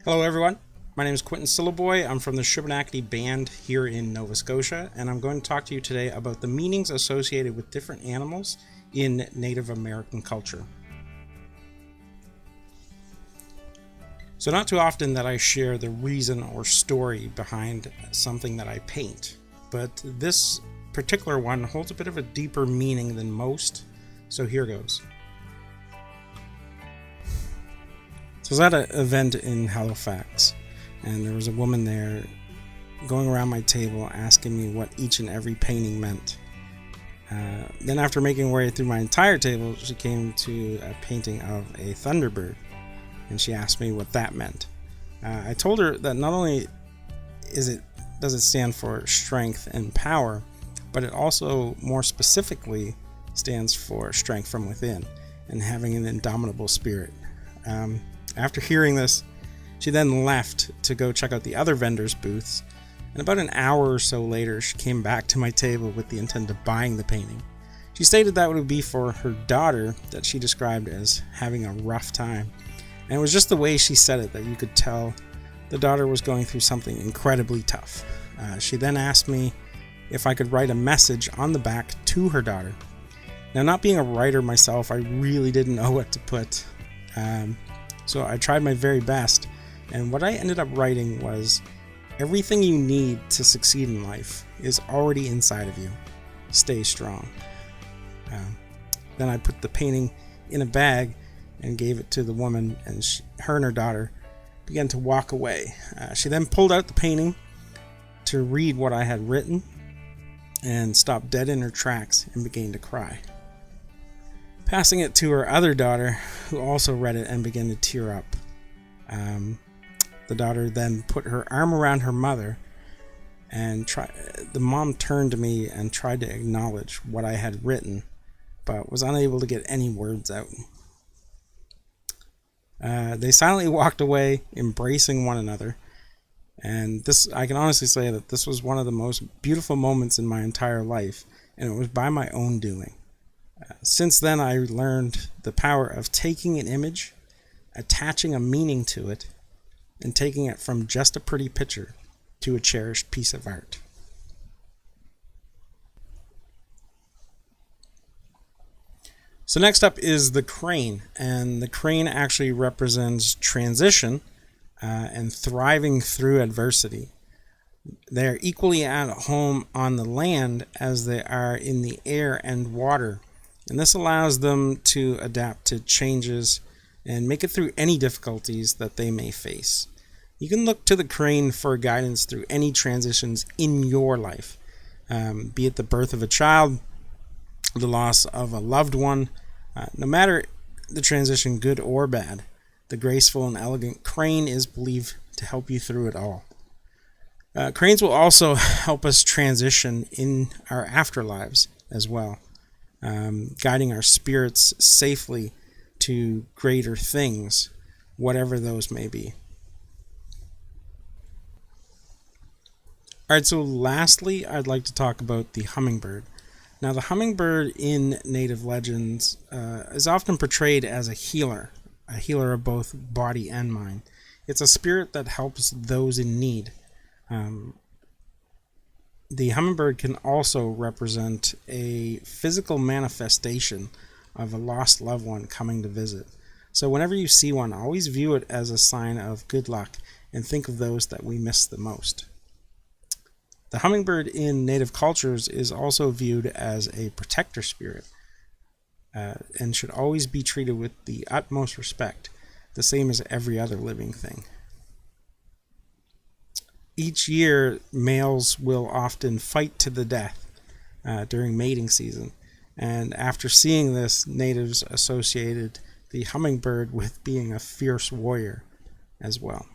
Hello everyone, my name is Quentin Syllaboy. I'm from the Shubenacadie Band here in Nova Scotia, and I'm going to talk to you today about the meanings associated with different animals in Native American culture. So not too often that I share the reason or story behind something that I paint, but this particular one holds a bit of a deeper meaning than most, so here goes. So I was at an event in Halifax, and there was a woman there going around my table asking me what each and every painting meant. Then after making her way through my entire table, she came to a painting of a thunderbird, and she asked me what that meant. I told her that not only does it stand for strength and power, but it also more specifically stands for strength from within and having an indomitable spirit. After hearing this, she then left to go check out the other vendors' booths, and about an hour or so later, she came back to my table with the intent of buying the painting. She stated that would be for her daughter that she described as having a rough time, and it was just the way she said it that you could tell the daughter was going through something incredibly tough. She then asked me if I could write a message on the back to her daughter. Now, not being a writer myself, I really didn't know what to put. So I tried my very best, and what I ended up writing was, everything you need to succeed in life is already inside of you. Stay strong. Then I put the painting in a bag and gave it to the woman, and her and her daughter began to walk away. She then pulled out the painting to read what I had written and stopped dead in her tracks and began to cry. Passing it to her other daughter, who also read it and began to tear up. The daughter then put her arm around her mother, and the mom turned to me and tried to acknowledge what I had written, but was unable to get any words out. They silently walked away, embracing one another, and I can honestly say that this was one of the most beautiful moments in my entire life, and it was by my own doing. Since then, I learned the power of taking an image, attaching a meaning to it, and taking it from just a pretty picture to a cherished piece of art. So next up is the crane, and the crane actually represents transition and thriving through adversity. They are equally at home on the land as they are in the air and water. And this allows them to adapt to changes and make it through any difficulties that they may face. You can look to the crane for guidance through any transitions in your life, be it the birth of a child, the loss of a loved one. No matter the transition, good or bad, the graceful and elegant crane is believed to help you through it all. Cranes will also help us transition in our afterlives as well. Guiding our spirits safely to greater things, whatever those may be. Alright, so lastly, I'd like to talk about the hummingbird. Now, the hummingbird in Native legends is often portrayed as a healer of both body and mind. It's a spirit that helps those in need. The hummingbird can also represent a physical manifestation of a lost loved one coming to visit. So whenever you see one, always view it as a sign of good luck and think of those that we miss the most. The hummingbird in Native cultures is also viewed as a protector spirit and should always be treated with the utmost respect, the same as every other living thing. Each year, males will often fight to the death during mating season, and after seeing this, natives associated the hummingbird with being a fierce warrior as well.